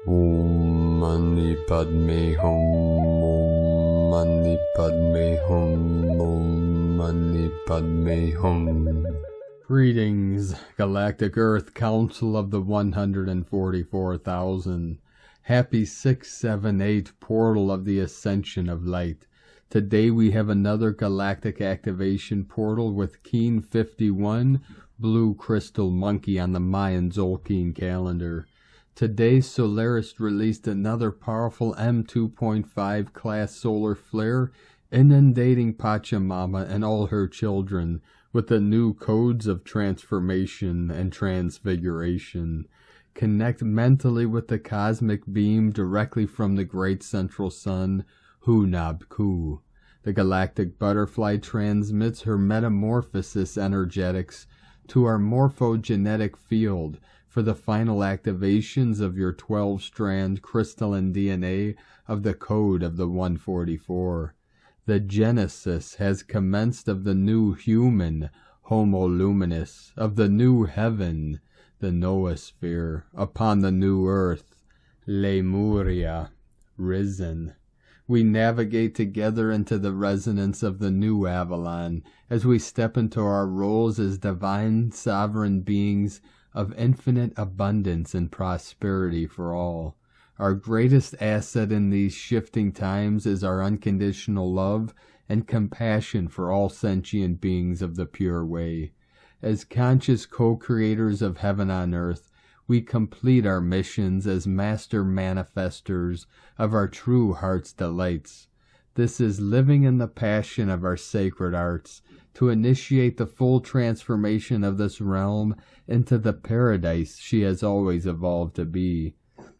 Om Mani Padme Hum, Om Mani Padme Hum, Om Mani Padme Hum. Greetings, Galactic Earth Council of the 144,000. Happy 678 Portal of the Ascension of Light. Today we have another galactic activation portal with Keen 51, Blue Crystal Monkey on the Mayan Zolkeen calendar. Today Solaris released another powerful M2.5 class solar flare, inundating Pachamama and all her children with the new codes of transformation and transfiguration. Connect mentally with the cosmic beam directly from the great central sun, Hunab-Ku. The galactic butterfly transmits her metamorphosis energetics to our morphogenetic field for the final activations of your 12-strand crystalline DNA of the code of the 144. The genesis has commenced of the new human, Homo Luminous, of the new heaven, the noosphere, upon the new earth, Lemuria, risen. We navigate together into the resonance of the new Avalon as we step into our roles as divine sovereign beings of infinite abundance and prosperity for all. Our greatest asset in these shifting times is our unconditional love and compassion for all sentient beings of the pure way. As conscious co-creators of heaven on earth, we complete our missions as master manifestors of our true heart's delights. This is living in the passion of our sacred arts to initiate the full transformation of this realm into the paradise she has always evolved to be.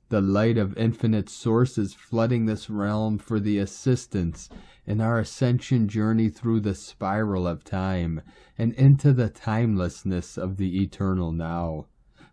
The light of infinite source is flooding this realm for the assistance in our ascension journey through the spiral of time and into the timelessness of the eternal now.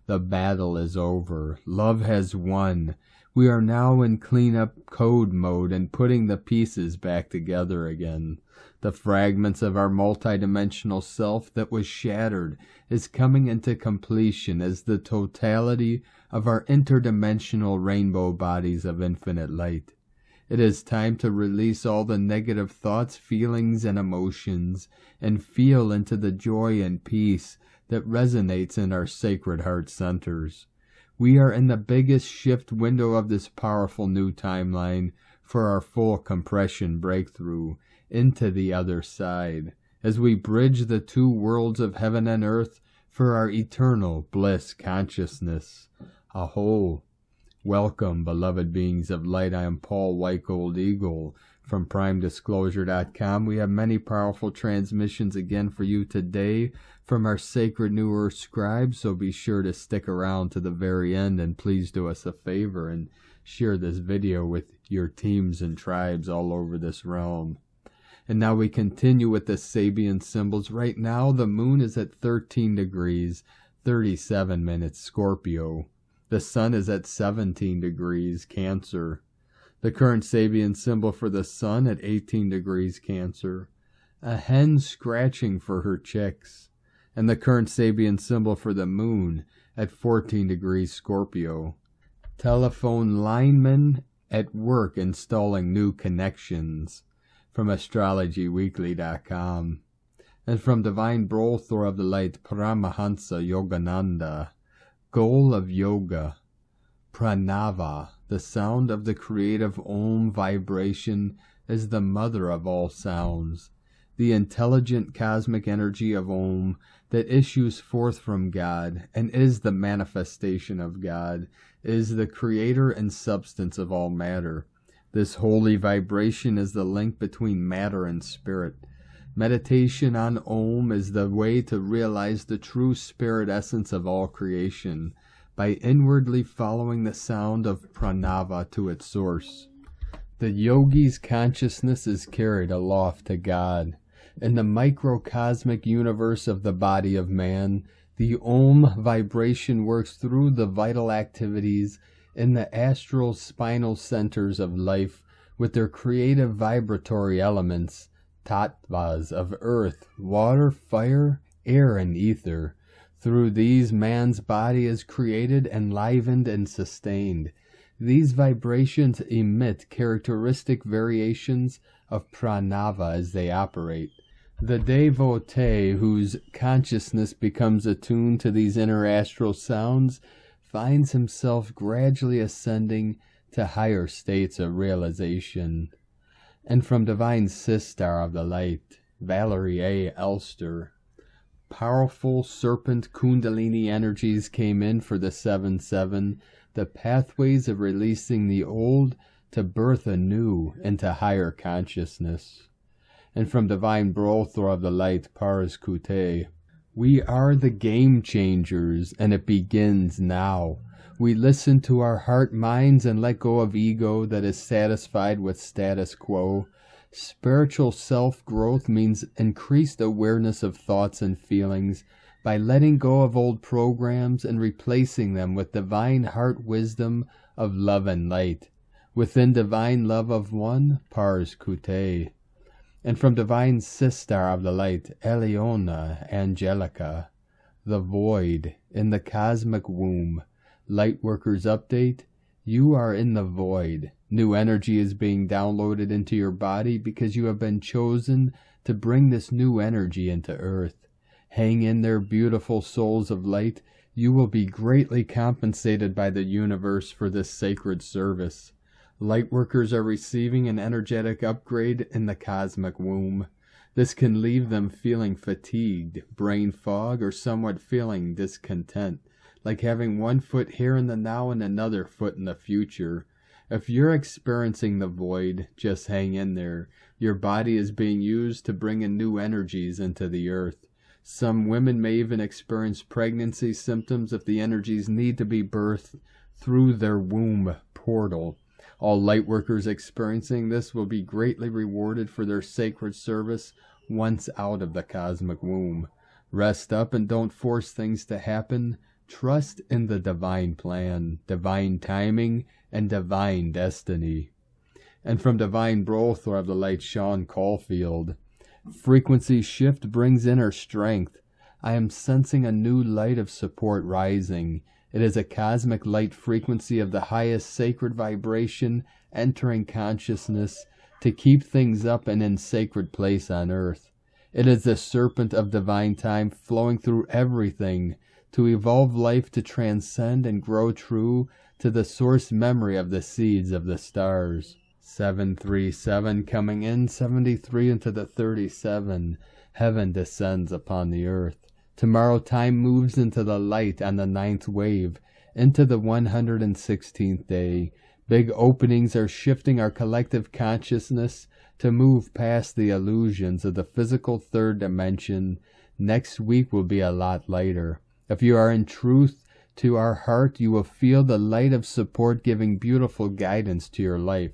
The battle is over. Love has won. We are now in clean-up code mode and putting the pieces back together again. The fragments of our multidimensional self that was shattered is coming into completion as the totality of our interdimensional rainbow bodies of infinite light. It is time to release all the negative thoughts, feelings, and emotions and feel into the joy and peace that resonates in our sacred heart centers. We are in the biggest shift window of this powerful new timeline for our full compression breakthrough into the other side, as we bridge the two worlds of heaven and earth for our eternal bliss consciousness. Aho! Welcome, beloved beings of light. I am Paul White Gold Eagle from PrimeDisclosure.com. We have many powerful transmissions again for you today from our sacred New Earth scribes, so be sure to stick around to the very end, and please do us a favor and share this video with your teams and tribes all over this realm. And now we continue with the Sabian symbols. Right now the moon is at 13 degrees, 37 minutes Scorpio. The sun is at 17 degrees Cancer. The current Sabian symbol for the sun at 18 degrees Cancer. A hen scratching for her chicks. And the current Sabian symbol for the moon at 14 degrees Scorpio. Telephone lineman at work installing new connections. From AstrologyWeekly.com. And from Divine Brothor of the Light, Paramahansa Yogananda. Goal of yoga. Pranava, the sound of the creative Om vibration, is the mother of all sounds. The intelligent cosmic energy of Om that issues forth from God and is the manifestation of God, is the creator and substance of all matter. This holy vibration is the link between matter and spirit. Meditation on Om is the way to realize the true spirit essence of all creation by inwardly following the sound of Pranava to its source. The yogi's consciousness is carried aloft to God. In the microcosmic universe of the body of man, the Om vibration works through the vital activities in the astral spinal centers of life with their creative vibratory elements, tattvas of earth, water, fire, air, and ether. Through these, man's body is created, enlivened, and sustained. These vibrations emit characteristic variations of pranava as they operate. The devotee whose consciousness becomes attuned to these interastral sounds finds himself gradually ascending to higher states of realization. And from Divine Sister of the Light, Valerie A. Elster, powerful serpent kundalini energies came in for the 7-7, the pathways of releasing the old to birth anew into higher consciousness. And from Divine Brothor of the Light, Paras Kute, we are the game changers, and it begins now. We listen to our heart minds and let go of ego that is satisfied with status quo. Spiritual self-growth means increased awareness of thoughts and feelings by letting go of old programs and replacing them with divine heart wisdom of love and light. Within divine love of one, Pars Kute. And from Divine Sister of the Light, Eleona Angelica, the void in the cosmic womb. Lightworkers update, you are in the void. New energy is being downloaded into your body because you have been chosen to bring this new energy into Earth. Hang in there, beautiful souls of light. You will be greatly compensated by the universe for this sacred service. Lightworkers are receiving an energetic upgrade in the cosmic womb. This can leave them feeling fatigued, brain fog, or somewhat feeling discontent, like having one foot here in the now and another foot in the future. If you're experiencing the void, just hang in there. Your body is being used to bring in new energies into the earth. Some women may even experience pregnancy symptoms if the energies need to be birthed through their womb portal. All lightworkers experiencing this will be greatly rewarded for their sacred service once out of the cosmic womb. Rest up and don't force things to happen. Trust in the divine plan, divine timing, and divine destiny. And from Divine Brothor of the Light, Sean Caulfield, frequency shift brings inner strength. I am sensing a new light of support rising. It is a cosmic light frequency of the highest sacred vibration entering consciousness to keep things up and in sacred place on earth. It is the serpent of divine time flowing through everything to evolve life to transcend and grow true to the source memory of the seeds of the stars. 737 coming in, 73 into the 37. Heaven descends upon the earth. Tomorrow time moves into the light on the 9th wave, into the 116th day. Big openings are shifting our collective consciousness to move past the illusions of the physical third dimension. Next week will be a lot lighter. If you are in truth to our heart, you will feel the light of support giving beautiful guidance to your life.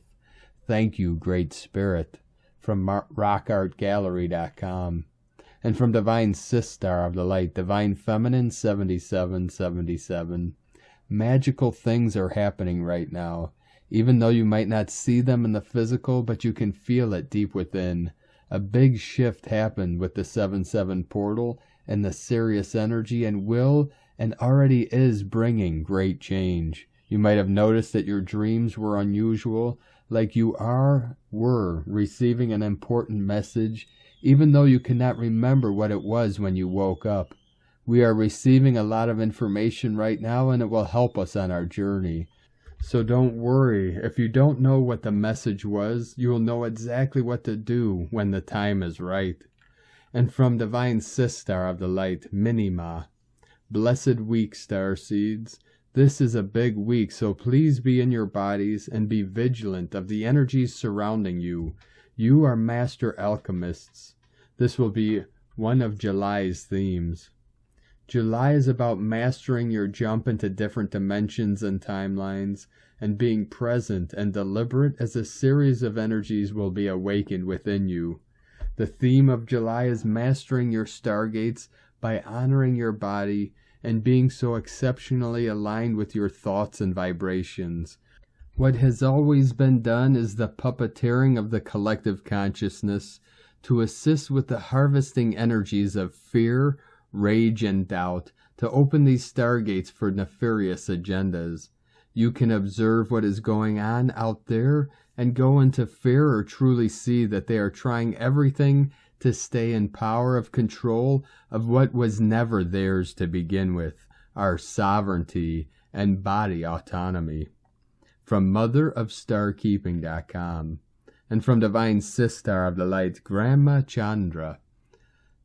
Thank you, Great Spirit. From rockartgallery.com. And from Divine Sister of the Light, Divine Feminine 7777. Magical things are happening right now. Even though you might not see them in the physical, but you can feel it deep within. A big shift happened with the 7-7 portal and the Sirius energy and will and already is bringing great change. You might have noticed that your dreams were unusual, like you were receiving an important message, even though you cannot remember what it was when you woke up. We are receiving a lot of information right now, and it will help us on our journey. So don't worry. If you don't know what the message was, you will know exactly what to do when the time is right. And from Divine Sister of the Light, Minima. Blessed week, starseeds. This is a big week, so please be in your bodies and be vigilant of the energies surrounding you. You are master alchemists. This will be one of July's themes. July is about mastering your jump into different dimensions and timelines and being present and deliberate as a series of energies will be awakened within you. The theme of July is mastering your stargates by honoring your body and being so exceptionally aligned with your thoughts and vibrations. What has always been done is the puppeteering of the collective consciousness to assist with the harvesting energies of fear, rage, and doubt to open these stargates for nefarious agendas. You can observe what is going on out there and go into fear, or truly see that they are trying everything to stay in power of control of what was never theirs to begin with, our sovereignty and body autonomy. From motherofstarkeeping.com. And from Divine Sister of the Light, Grandma Chandra.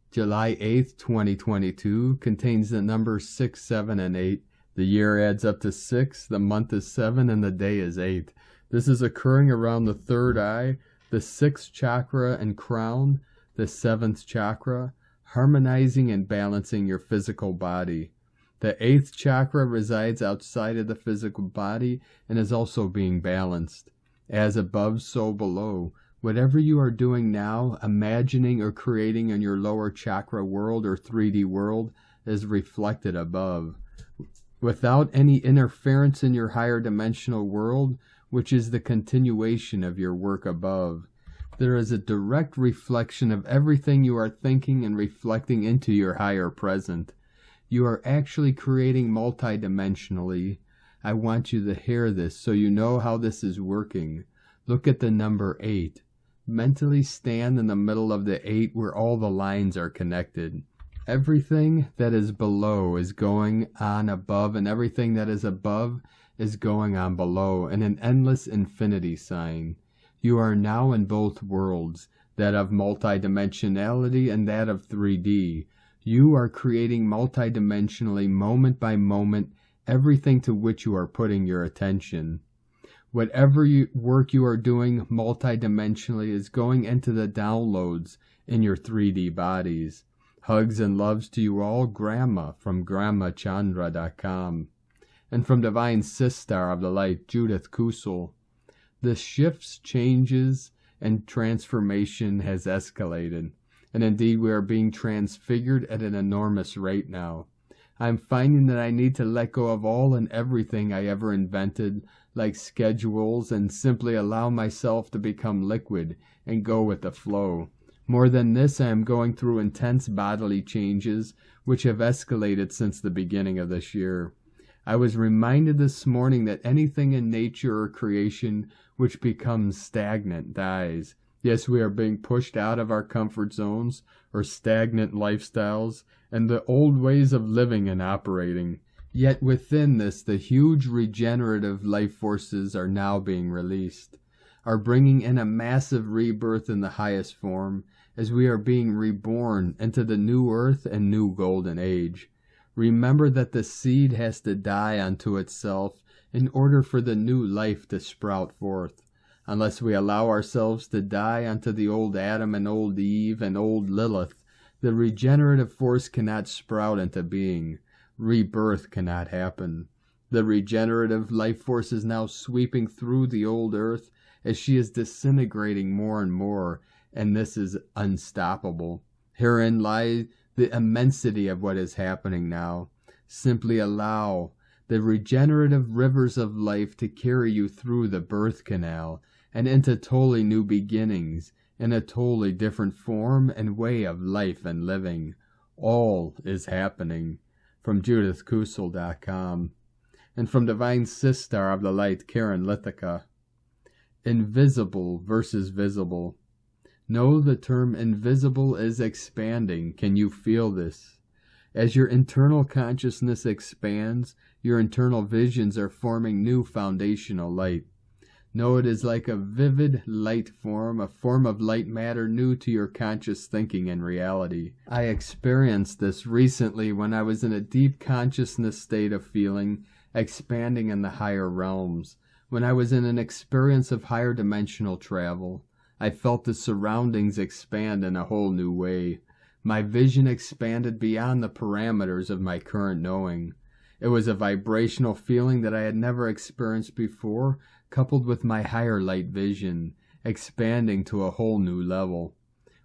July 8th, 2022 contains the numbers 6, 7, and 8. The year adds up to 6, the month is 7, and the day is 8. This is occurring around the third eye, the 6th chakra and crown, the 7th chakra, harmonizing and balancing your physical body. The 8th chakra resides outside of the physical body and is also being balanced. As above, so below. Whatever you are doing now, imagining or creating in your lower chakra world or 3D world is reflected above. Without any interference in your higher dimensional world, which is the continuation of your work above. There is a direct reflection of everything you are thinking and reflecting into your higher present. You are actually creating multidimensionally. I want you to hear this so you know how this is working. Look at the number 8. Mentally stand in the middle of the 8 where all the lines are connected. Everything that is below is going on above, and everything that is above is going on below in an endless infinity sign. You are now in both worlds, that of multidimensionality and that of 3D. You are creating multidimensionally, moment by moment, everything to which you are putting your attention. Whatever work you are doing multidimensionally is going into the downloads in your 3D bodies. Hugs and loves to you all, Grandma from GrandmaChandra.com. And from Divine Sister of the Light, Judith Kusel. The shifts, changes, and transformation has escalated. And indeed we are being transfigured at an enormous rate now. I'm finding that I need to let go of all and everything I ever invented, like schedules, and simply allow myself to become liquid and go with the flow. More than this, I am going through intense bodily changes, which have escalated since the beginning of this year. I was reminded this morning that anything in nature or creation which becomes stagnant dies. Yes, we are being pushed out of our comfort zones or stagnant lifestyles and the old ways of living and operating. Yet within this, the huge regenerative life forces are now being released, are bringing in a massive rebirth in the highest form, as we are being reborn into the new earth and new golden age. Remember that the seed has to die unto itself in order for the new life to sprout forth. Unless we allow ourselves to die unto the old Adam and old Eve and old Lilith, the regenerative force cannot sprout into being. Rebirth cannot happen. The regenerative life force is now sweeping through the old earth as she is disintegrating more and more, and this is unstoppable. Herein lies the immensity of what is happening now. Simply allow the regenerative rivers of life to carry you through the birth canal and into totally new beginnings in a totally different form and way of life and living. All is happening. From JudithKusel.com. And from Divine Sister of the Light, Karen Lithica. Invisible versus visible. Know the term invisible is expanding. Can you feel this? As your internal consciousness expands, your internal visions are forming new foundational light. Know it is like a vivid light form, a form of light matter new to your conscious thinking and reality. I experienced this recently when I was in a deep consciousness state of feeling, expanding in the higher realms. When I was in an experience of higher dimensional travel, I felt the surroundings expand in a whole new way. My vision expanded beyond the parameters of my current knowing. It was a vibrational feeling that I had never experienced before, coupled with my higher light vision, expanding to a whole new level.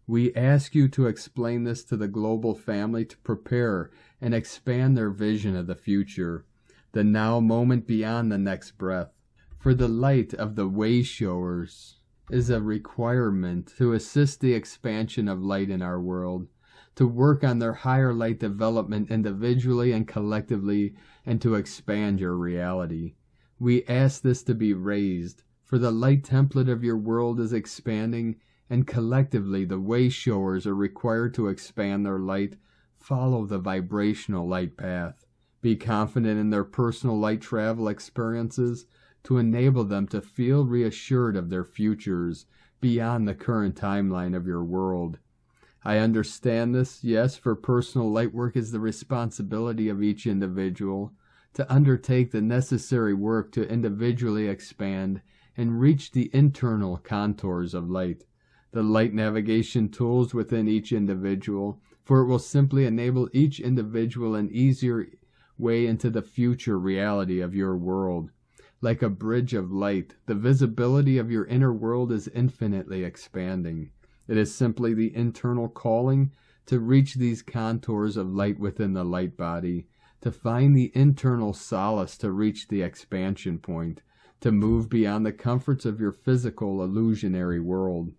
We ask you to explain this to the global family to prepare and expand their vision of the future, the now moment beyond the next breath. For the light of the way showers is a requirement to assist the expansion of light in our world, to work on their higher light development individually and collectively, and to expand your reality. We ask this to be raised, for the light template of your world is expanding, and collectively the way showers are required to expand their light. Follow the vibrational light path. Be confident in their personal light travel experiences to enable them to feel reassured of their futures beyond the current timeline of your world. I understand this, yes, for personal light work is the responsibility of each individual to undertake the necessary work to individually expand and reach the internal contours of light, the light navigation tools within each individual, for it will simply enable each individual an easier way into the future reality of your world. Like a bridge of light, the visibility of your inner world is infinitely expanding. It is simply the internal calling to reach these contours of light within the light body, to find the internal solace to reach the expansion point, to move beyond the comforts of your physical illusionary world.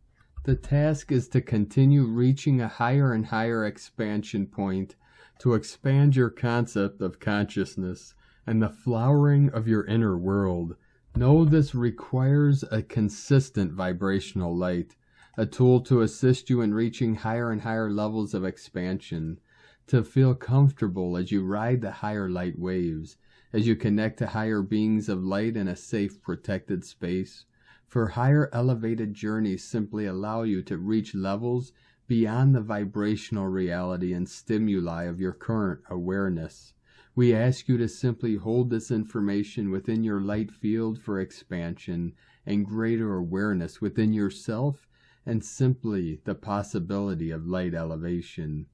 The task is to continue reaching a higher and higher expansion point, to expand your concept of consciousness and the flowering of your inner world. Know this requires a consistent vibrational light, a tool to assist you in reaching higher and higher levels of expansion, to feel comfortable as you ride the higher light waves, as you connect to higher beings of light in a safe, protected space. For higher elevated journeys simply allow you to reach levels beyond the vibrational reality and stimuli of your current awareness. We ask you to simply hold this information within your light field for expansion and greater awareness within yourself and simply the possibility of light elevation.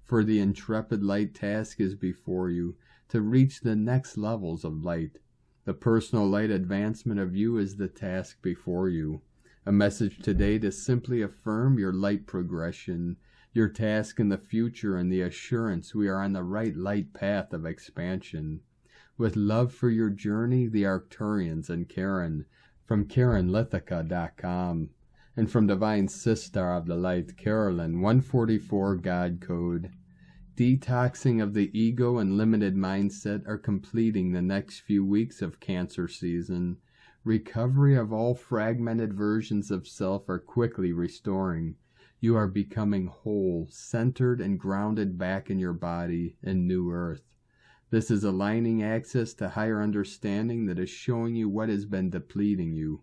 For the intrepid light task is before you to reach the next levels of light. The personal light advancement of you is the task before you. A message today to simply affirm your light progression, your task in the future, and the assurance we are on the right light path of expansion. With love for your journey, the Arcturians and Karen, from KarenLithica.com, and from Divine Sister of the Light, Carolyn, 144 God Code. Detoxing of the ego and limited mindset are completing the next few weeks of Cancer season. Recovery of all fragmented versions of self are quickly restoring. You are becoming whole, centered, and grounded back in your body in New Earth. This is aligning access to higher understanding that is showing you what has been depleting you.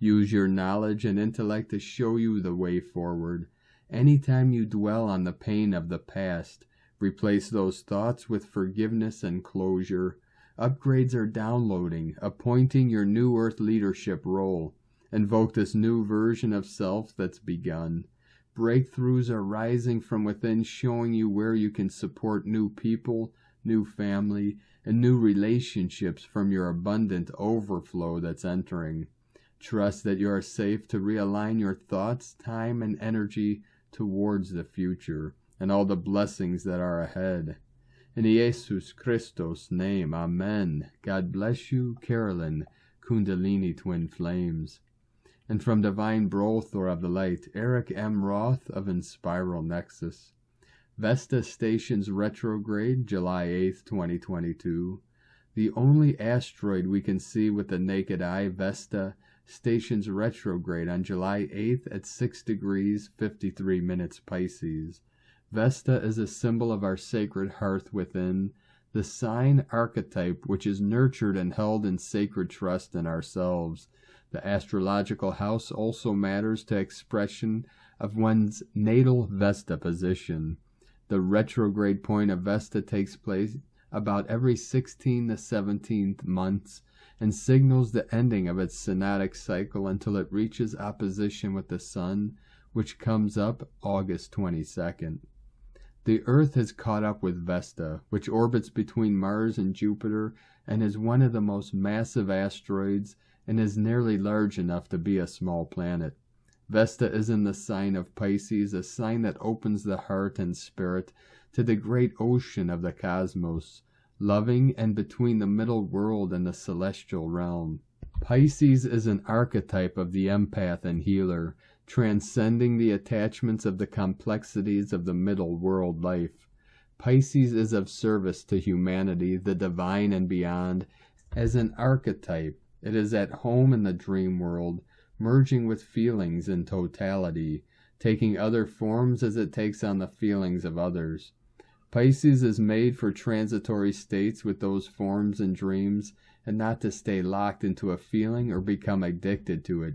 Use your knowledge and intellect to show you the way forward. Anytime you dwell on the pain of the past, replace those thoughts with forgiveness and closure. Upgrades are downloading, appointing your new earth leadership role. Invoke this new version of self that's begun. Breakthroughs are rising from within, showing you where you can support new people, new family, and new relationships from your abundant overflow that's entering. Trust that you are safe to realign your thoughts, time, and energy towards the future and all the blessings that are ahead. In Jesus Christos' name, Amen. God bless you, Carolyn, Kundalini Twin Flames. And from Divine Brothor of the Light, Eric M. Roth of Inspiral Nexus. Vesta stations retrograde, July 8th, 2022. The only asteroid we can see with the naked eye, Vesta, stations retrograde on July 8th at 6 degrees 53 minutes Pisces. Vesta is a symbol of our sacred hearth within, the sign archetype which is nurtured and held in sacred trust in ourselves. The astrological house also matters to expression of one's natal Vesta position. The retrograde point of Vesta takes place about every 16 to 17th months and signals the ending of its synodic cycle until it reaches opposition with the Sun, which comes up August 22nd. The Earth has caught up with Vesta, which orbits between Mars and Jupiter and is one of the most massive asteroids and is nearly large enough to be a small planet. Vesta is in the sign of Pisces, a sign that opens the heart and spirit to the great ocean of the cosmos, loving and between the middle world and the celestial realm. Pisces is an archetype of the empath and healer, transcending the attachments of the complexities of the middle world life. Pisces is of service to humanity, the divine and beyond, as an archetype It is at home in the dream world, merging with feelings in totality, taking other forms as it takes on the feelings of others. Pisces is made for transitory states with those forms and dreams, and not to stay locked into a feeling or become addicted to it.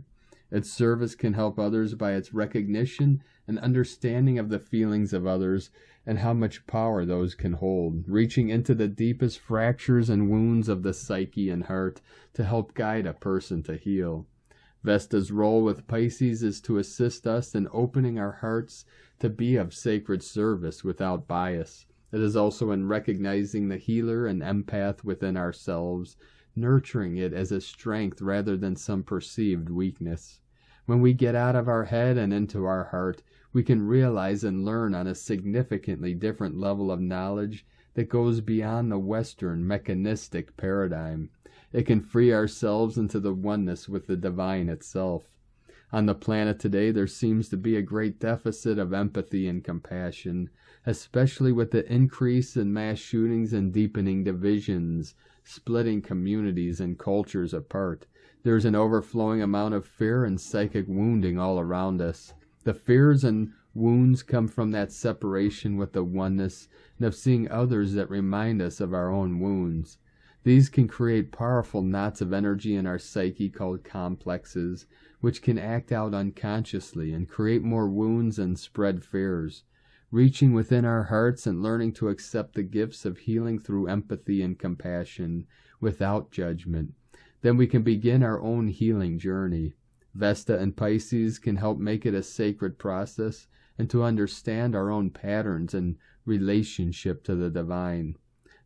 Its service can help others by its recognition and understanding of the feelings of others and how much power those can hold, reaching into the deepest fractures and wounds of the psyche and heart to help guide a person to heal. Vesta's role with Pisces is to assist us in opening our hearts to be of sacred service without bias. It is also in recognizing the healer and empath within ourselves, nurturing it as a strength rather than some perceived weakness. When we get out of our head and into our heart, we can realize and learn on a significantly different level of knowledge that goes beyond the Western mechanistic paradigm. It can free ourselves into the oneness with the divine itself. On the planet today, there seems to be a great deficit of empathy and compassion, especially with the increase in mass shootings and deepening divisions, splitting communities and cultures apart. There is an overflowing amount of fear and psychic wounding all around us. The fears and wounds come from that separation with the oneness and of seeing others that remind us of our own wounds. These can create powerful knots of energy in our psyche called complexes, which can act out unconsciously and create more wounds and spread fears. Reaching within our hearts and learning to accept the gifts of healing through empathy and compassion without judgment, then we can begin our own healing journey. Vesta and Pisces can help make it a sacred process and to understand our own patterns and relationship to the divine.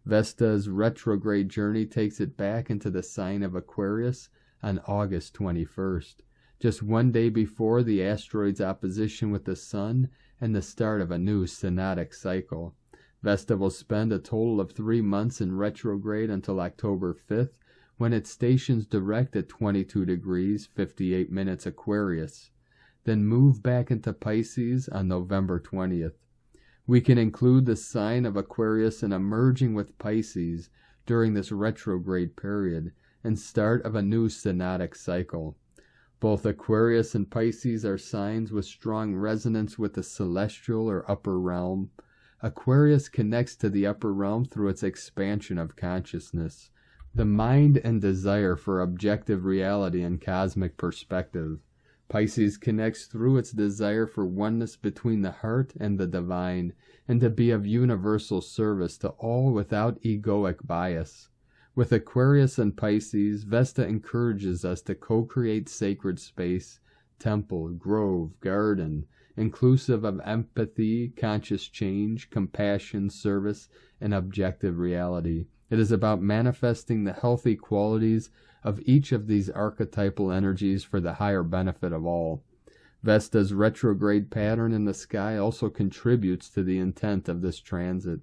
Vesta's retrograde journey takes it back into the sign of Aquarius on August 21st, just one day before the asteroid's opposition with the Sun and the start of a new synodic cycle. Vesta will spend a total of 3 months in retrograde until October 5th, when it stations direct at 22 degrees 58 minutes Aquarius, then move back into Pisces on November 20th. We can include the sign of Aquarius in a merging with Pisces during this retrograde period and start of a new synodic cycle. Both Aquarius and Pisces are signs with strong resonance with the celestial or upper realm. Aquarius connects to the upper realm through its expansion of consciousness, the mind and desire for objective reality and cosmic perspective. Pisces connects through its desire for oneness between the heart and the divine, and to be of universal service to all without egoic bias. With Aquarius and Pisces, Vesta encourages us to co-create sacred space, temple, grove, garden, inclusive of empathy, conscious change, compassion, service, and objective reality. It is about manifesting the healthy qualities of each of these archetypal energies for the higher benefit of all. Vesta's retrograde pattern in the sky also contributes to the intent of this transit.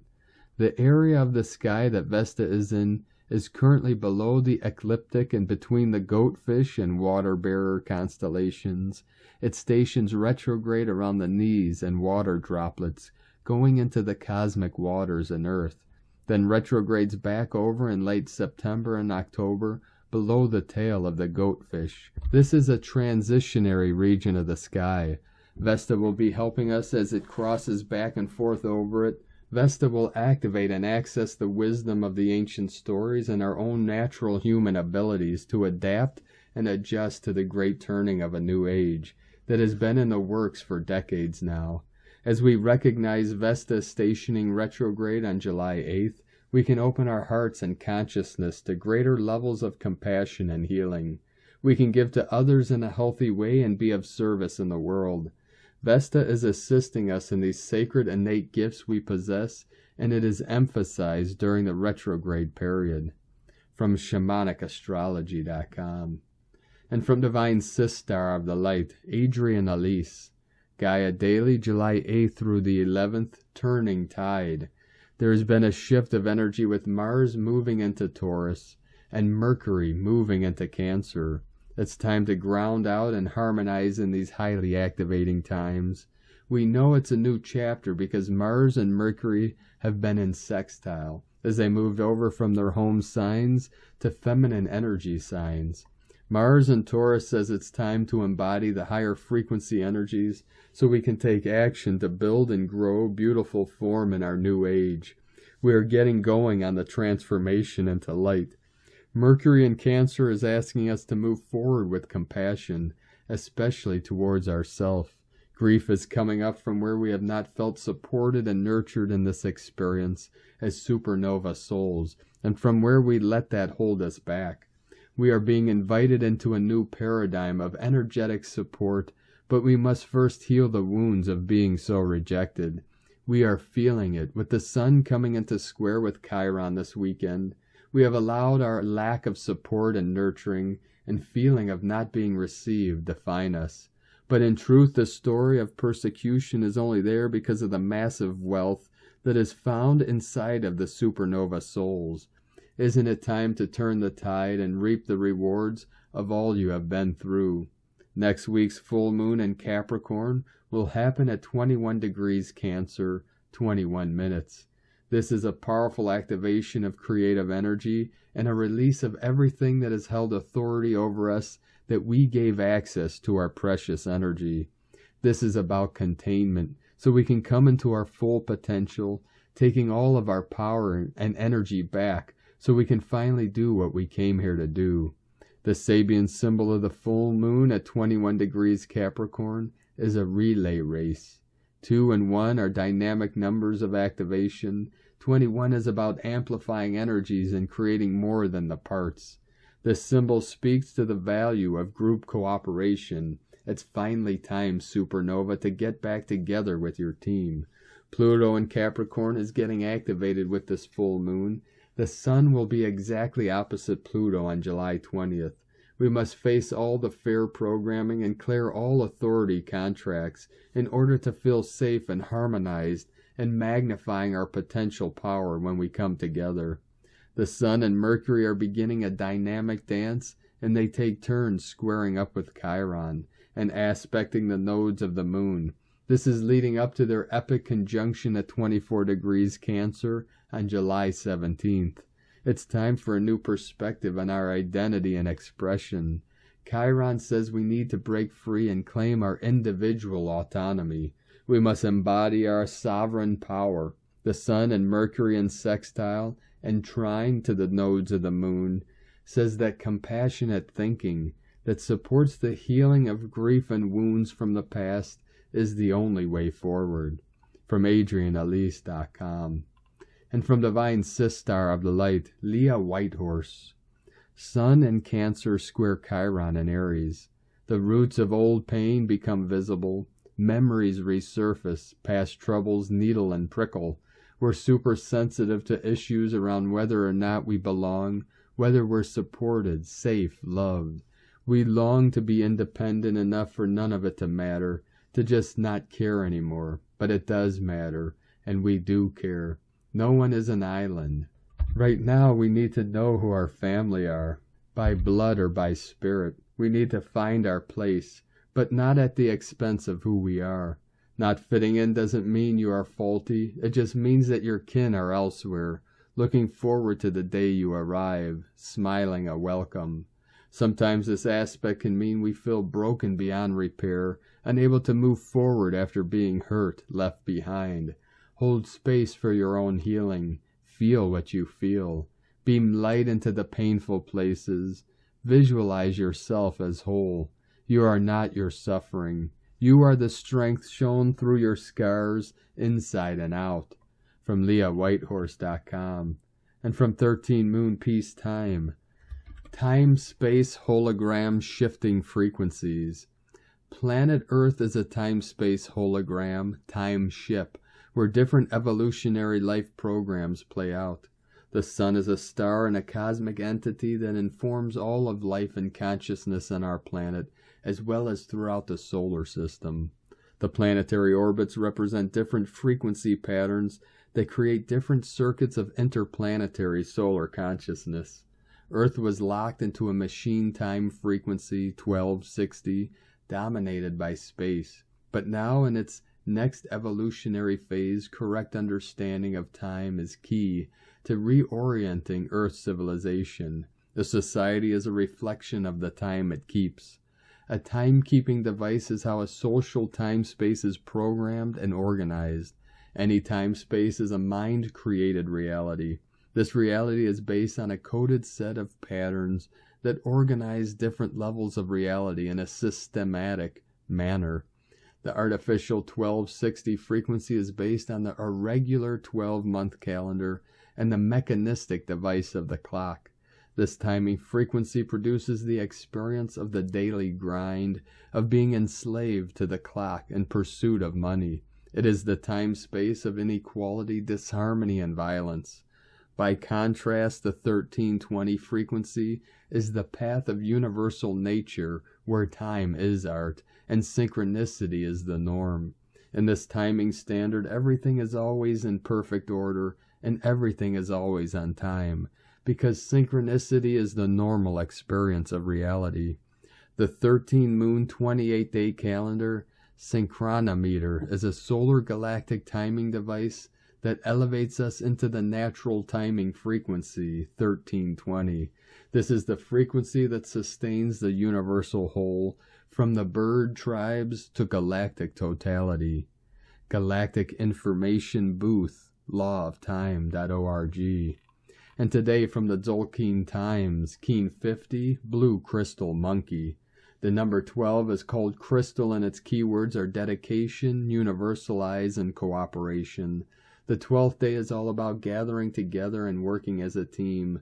The area of the sky that Vesta is in is currently below the ecliptic and between the goatfish and water-bearer constellations. It stations retrograde around the knees and water droplets, going into the cosmic waters and earth. Then retrogrades back over in late September and October below the tail of the goatfish. This is a transitionary region of the sky. Vesta will be helping us as it crosses back and forth over it. Vesta will activate and access the wisdom of the ancient stories and our own natural human abilities to adapt and adjust to the great turning of a new age that has been in the works for decades now. As we recognize Vesta stationing retrograde on July 8th, we can open our hearts and consciousness to greater levels of compassion and healing. We can give to others in a healthy way and be of service in the world. Vesta is assisting us in these sacred innate gifts we possess, and it is emphasized during the retrograde period. From ShamanicaStrology.com. And from Divine Sistar of the Light, Adriane Elise. Gaia Daily, July 8th through the 11th, Turning Tide. There has been a shift of energy with Mars moving into Taurus and Mercury moving into Cancer. It's time to ground out and harmonize in these highly activating times. We know it's a new chapter because Mars and Mercury have been in sextile as they moved over from their home signs to feminine energy signs. Mars in Taurus says it's time to embody the higher frequency energies so we can take action to build and grow beautiful form in our new age. We are getting going on the transformation into light. Mercury in Cancer is asking us to move forward with compassion, especially towards ourselves. Grief is coming up from where we have not felt supported and nurtured in this experience as supernova souls, and from where we let that hold us back. We are being invited into a new paradigm of energetic support, but we must first heal the wounds of being so rejected. We are feeling it, with the sun coming into square with Chiron this weekend. We have allowed our lack of support and nurturing and feeling of not being received define us. But in truth, the story of persecution is only there because of the massive wealth that is found inside of the supernova souls. Isn't it time to turn the tide and reap the rewards of all you have been through? Next week's full moon in Capricorn will happen at 21 degrees Cancer, 21 minutes. This is a powerful activation of creative energy and a release of everything that has held authority over us that we gave access to our precious energy. This is about containment, so we can come into our full potential, taking all of our power and energy back, so we can finally do what we came here to do. The Sabian symbol of the full moon at 21 degrees Capricorn is a relay race. 2 and 1 are dynamic numbers of activation. 21 is about amplifying energies and creating more than the parts. This symbol speaks to the value of group cooperation. It's finally time, supernova, to get back together with your team. Pluto in Capricorn is getting activated with this full moon. The sun will be exactly opposite Pluto on July 20th. We must face all the fair programming and clear all authority contracts in order to feel safe and harmonized and magnifying our potential power when we come together. The sun and Mercury are beginning a dynamic dance, and they take turns squaring up with Chiron and aspecting the nodes of the moon. This is leading up to their epic conjunction at 24 degrees Cancer on July 17th. It's time for a new perspective on our identity and expression. Chiron says we need to break free and claim our individual autonomy. We must embody our sovereign power. The sun and Mercury in sextile and trine to the nodes of the moon says that compassionate thinking that supports the healing of grief and wounds from the past is the only way forward. From AdrianeElise.com. And from Divine Sistar of the Light, Leah Whitehorse. Sun and Cancer square Chiron in Aries. The roots of old pain become visible. Memories resurface. Past troubles needle and prickle. We're super sensitive to issues around whether or not we belong, whether we're supported, safe, loved. We long to be independent enough for none of it to matter, to just not care anymore. But it does matter, and we do care. No one is an island. Right now, we need to know who our family are, by blood or by spirit. We need to find our place, but not at the expense of who we are. Not fitting in doesn't mean you are faulty. It just means that your kin are elsewhere, looking forward to the day you arrive, smiling a welcome. Sometimes this aspect can mean we feel broken beyond repair, unable to move forward after being hurt, left behind. Hold space for your own healing. Feel what you feel. Beam light into the painful places. Visualize yourself as whole. You are not your suffering. You are the strength shown through your scars, inside and out. From LeahWhitehorse.com. And from 13 Moon Peace Time. Timespace Hologram Shifting Frequencies. Planet Earth is a time-space hologram, time ship, where different evolutionary life programs play out. The sun is a star and a cosmic entity that informs all of life and consciousness on our planet, as well as throughout the solar system. The planetary orbits represent different frequency patterns that create different circuits of interplanetary solar consciousness. Earth was locked into a machine time frequency 1260, dominated by space, but now in its next evolutionary phase, correct understanding of time is key to reorienting Earth's civilization. The society is a reflection of the time it keeps. A timekeeping device is how a social time-space is programmed and organized. Any time-space is a mind-created reality. This reality is based on a coded set of patterns that organize different levels of reality in a systematic manner. The artificial 1260 frequency is based on the irregular 12-month calendar and the mechanistic device of the clock. This timing frequency produces the experience of the daily grind of being enslaved to the clock in pursuit of money. It is the time-space of inequality, disharmony, and violence. By contrast, the 1320 frequency is the path of universal nature where time is art and synchronicity is the norm. In this timing standard, everything is always in perfect order and everything is always on time, because synchronicity is the normal experience of reality. The 13-moon 28-day calendar synchronometer is a solar galactic timing device that elevates us into the natural timing frequency, 1320. This is the frequency that sustains the universal whole from the bird tribes to galactic totality. Galactic Information Booth, lawoftime.org. And today from the Tzolk'in Times, Keen 50, Blue Crystal Monkey. The number 12 is called crystal and its keywords are dedication, universalize, and cooperation. The 12th day is all about gathering together and working as a team.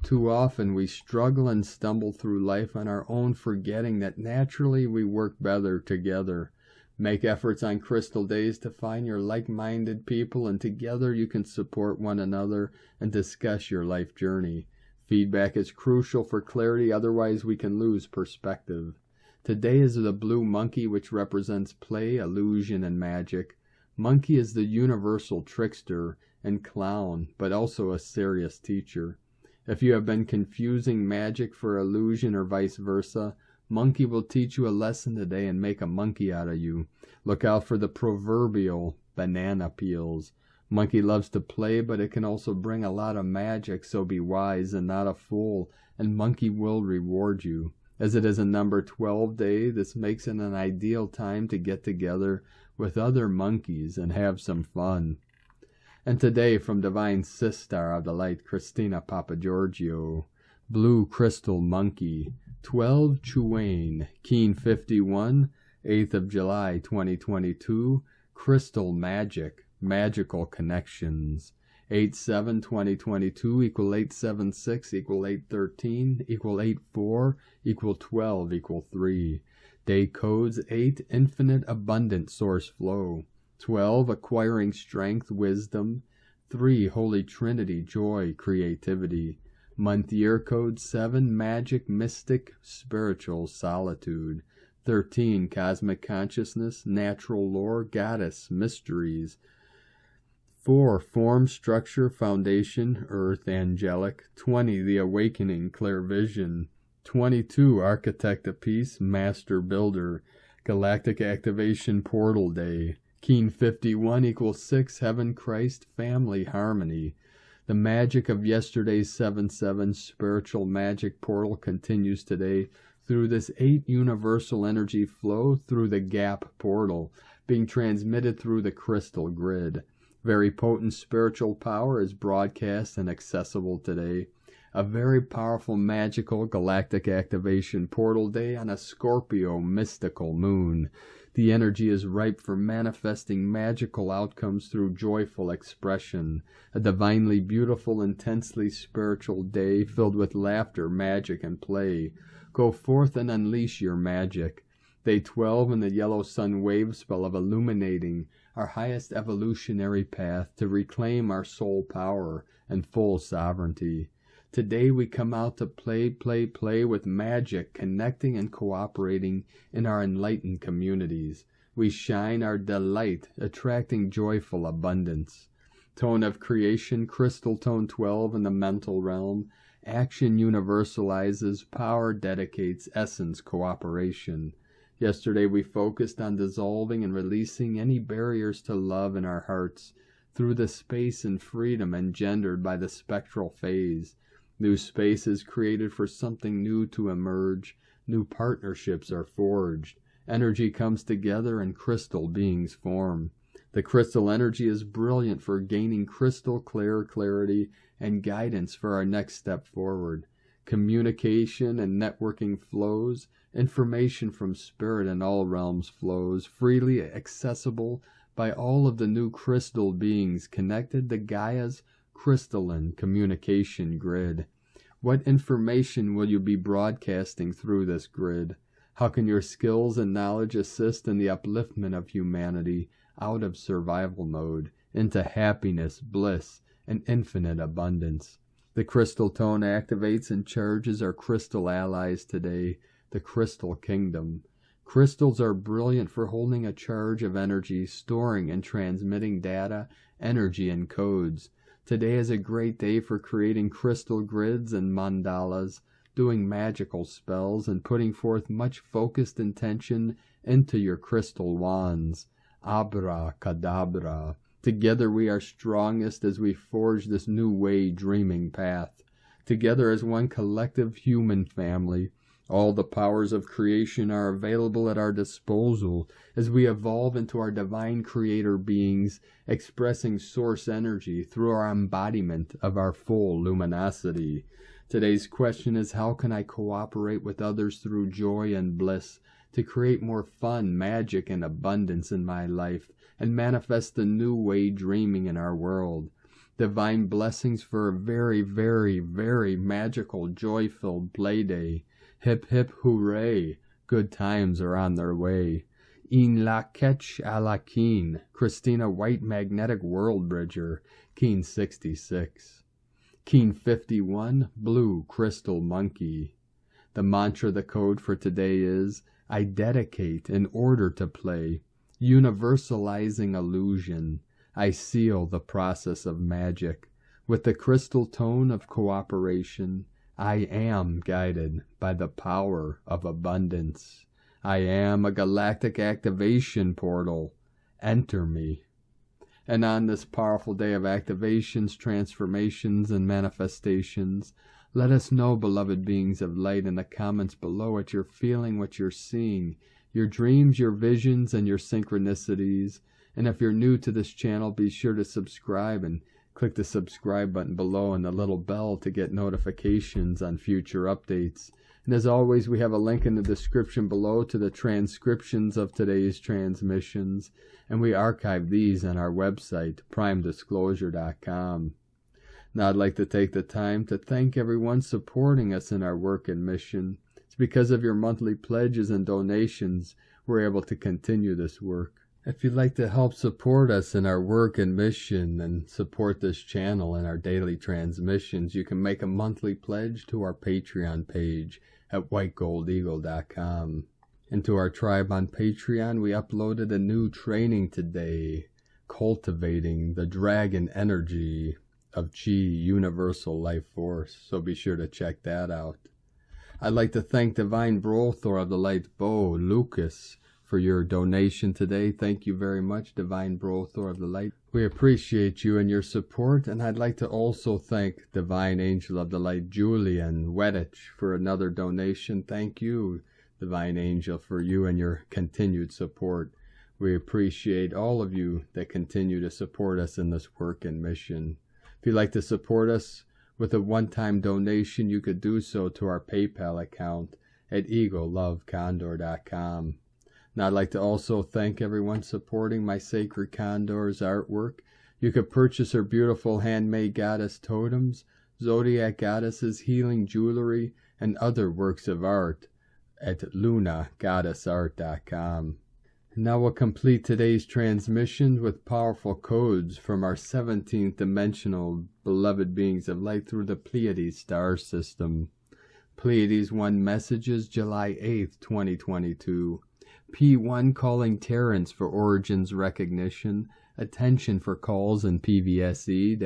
Too often we struggle and stumble through life on our own, forgetting that naturally we work better together. Make efforts on crystal days to find your like-minded people, and together you can support one another and discuss your life journey. Feedback is crucial for clarity, otherwise we can lose perspective. Today is the blue monkey, which represents play, illusion, and magic. Monkey is the universal trickster and clown, but also a serious teacher. If you have been confusing magic for illusion or vice versa, Monkey will teach you a lesson today and make a monkey out of you. Look out for the proverbial banana peels. Monkey loves to play, but it can also bring a lot of magic, so be wise and not a fool, and Monkey will reward you. As it is a number 12 day, this makes it an ideal time to get together with other monkeys and have some fun. And today from Divine Sistar of the Light, Christina Papagiorgio, Blue Crystal Monkey, 12 Chuane, Keen 51, 8th of July 2022, Crystal Magic, Magical Connections, 8/7/2022 equal 876 equal 813 equal 84 equal 12 equal 3. Day codes 8 Infinite Abundant Source Flow, 12 Acquiring Strength Wisdom, 3 Holy Trinity Joy Creativity. Month year code 7 Magic Mystic Spiritual Solitude, 13 Cosmic Consciousness Natural Lore Goddess Mysteries, 4 Form Structure Foundation Earth Angelic, 20 The Awakening Clear Vision, 22 Architect of Peace Master Builder Galactic Activation Portal Day, Keen 51 equals 6 Heaven Christ Family Harmony. The magic of yesterday's 7/7 spiritual magic portal continues today through this 8 universal energy flow through the gap portal, being transmitted through the crystal grid. Very potent spiritual power is broadcast and accessible today. A very powerful magical galactic activation portal day on a Scorpio mystical moon. The energy is ripe for manifesting magical outcomes through joyful expression. A divinely beautiful, intensely spiritual day filled with laughter, magic, and play. Go forth and unleash your magic. Day 12 in the yellow sun wave spell of illuminating our highest evolutionary path to reclaim our soul power and full sovereignty. Today we come out to play with magic, connecting and cooperating in our enlightened communities. We shine our delight, attracting joyful abundance. Tone of creation, crystal tone 12 in the mental realm. Action universalizes, power dedicates, essence cooperation. Yesterday we focused on dissolving and releasing any barriers to love in our hearts through the space and freedom engendered by the spectral phase. New space is created for something new to emerge. New partnerships are forged. Energy comes together and crystal beings form. The crystal energy is brilliant for gaining crystal clear clarity and guidance for our next step forward. Communication and networking flows. Information from spirit in all realms flows, freely accessible by all of the new crystal beings connected to Gaia's crystalline communication grid. What information will you be broadcasting through this grid? How can your skills and knowledge assist in the upliftment of humanity out of survival mode into happiness, bliss, and infinite abundance? The crystal tone activates and charges our crystal allies today, the Crystal Kingdom. Crystals are brilliant for holding a charge of energy, storing and transmitting data, energy, and codes. Today is a great day for creating crystal grids and mandalas, doing magical spells, and putting forth much focused intention into your crystal wands. Abracadabra. Together we are strongest as we forge this new way dreaming path. Together as one collective human family, all the powers of creation are available at our disposal as we evolve into our divine creator beings, expressing source energy through our embodiment of our full luminosity. Today's question is, how can I cooperate with others through joy and bliss to create more fun, magic, and abundance in my life and manifest the new way dreaming in our world? Divine blessings for a very, very, very magical, joy-filled play day. Hip hip hooray, good times are on their way. In la ketch a la keen, Christina White Magnetic World Bridger, Keen 66. Keen 51, Blue Crystal Monkey. The mantra, the code for today is, I dedicate in order to play, universalizing illusion. I seal the process of magic with the crystal tone of cooperation. I am guided by the power of abundance. I am a galactic activation portal. Enter me. And on this powerful day of activations, transformations, and manifestations, let us know, beloved beings of light, in the comments below what you're feeling, what you're seeing, your dreams, your visions, and your synchronicities. And if you're new to this channel, be sure to subscribe and click the subscribe button below and the little bell to get notifications on future updates. And as always, we have a link in the description below to the transcriptions of today's transmissions, and we archive these on our website, primedisclosure.com. Now I'd like to take the time to thank everyone supporting us in our work and mission. It's because of your monthly pledges and donations we're able to continue this work. If you'd like to help support us in our work and mission and support this channel and our daily transmissions, you can make a monthly pledge to our Patreon page at whitegoldeagle.com. And to our tribe on Patreon, we uploaded a new training today, Cultivating the Dragon Energy of Chi Universal Life Force, so be sure to check that out. I'd like to thank Divine Brothor of the Light Bow, Lucas, for your donation today. Thank you very much, Divine Brothor of the Light. We appreciate you and your support, and I'd like to also thank Divine Angel of the Light, Julian Weddich, for another donation. Thank you, Divine Angel, for you and your continued support. We appreciate all of you that continue to support us in this work and mission. If you'd like to support us with a one-time donation, you could do so to our PayPal account at eaglelovecondor.com. Now I'd like to also thank everyone supporting my Sacred Condor's artwork. You could purchase her beautiful handmade goddess totems, zodiac goddesses, healing jewelry, and other works of art at lunagoddessart.com. Now we'll complete today's transmission with powerful codes from our 17th dimensional beloved beings of light through the Pleiades star system. Pleiades 1 messages, July 8th, 2022. P1 calling Terrence for origins recognition, attention for calls in PVSE-SDE,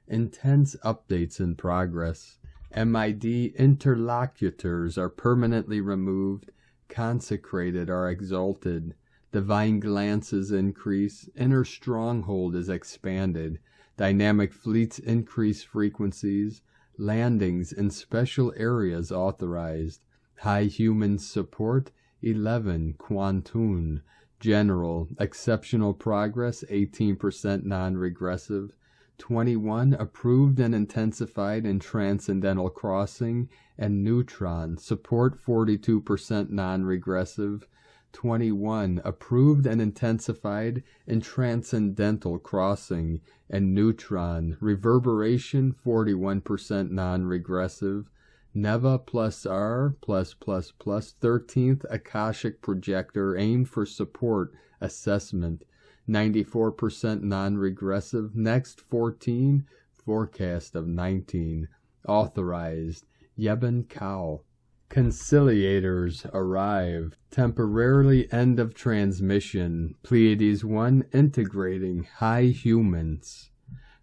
intense updates in progress. MID interlocutors are permanently removed, consecrated are exalted, divine glances increase, inner stronghold is expanded, Dynamic fleets increase frequencies. Landings in special areas authorized. High human support 11. Quantoon. General. Exceptional progress 18% non-regressive. 21. Approved and intensified in Transcendental Crossing and Neutron. Support 42% non-regressive. 21. Approved and intensified in Transcendental Crossing and Neutron. Reverberation 41% non-regressive. Neva plus R plus 13th Akashic Projector aimed for support assessment. 94% non-regressive. Next 14. Forecast of 19. Authorized. Yeben Cow. Conciliators arrive. Temporarily end of transmission. Pleiades 1 integrating high humans.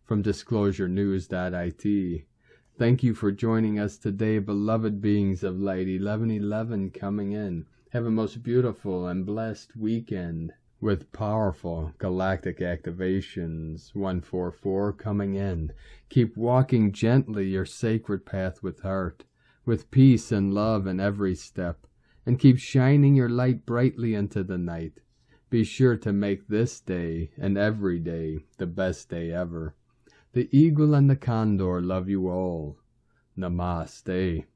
From disclosurenews.it. Thank you for joining us today, beloved beings of light. 1111 coming in. Have a most beautiful and blessed weekend with powerful galactic activations. 144 coming in. Keep walking gently your sacred path with heart, with peace and love in every step, and keep shining your light brightly into the night. Be sure to make this day and every day the best day ever. The eagle and the condor love you all. Namaste.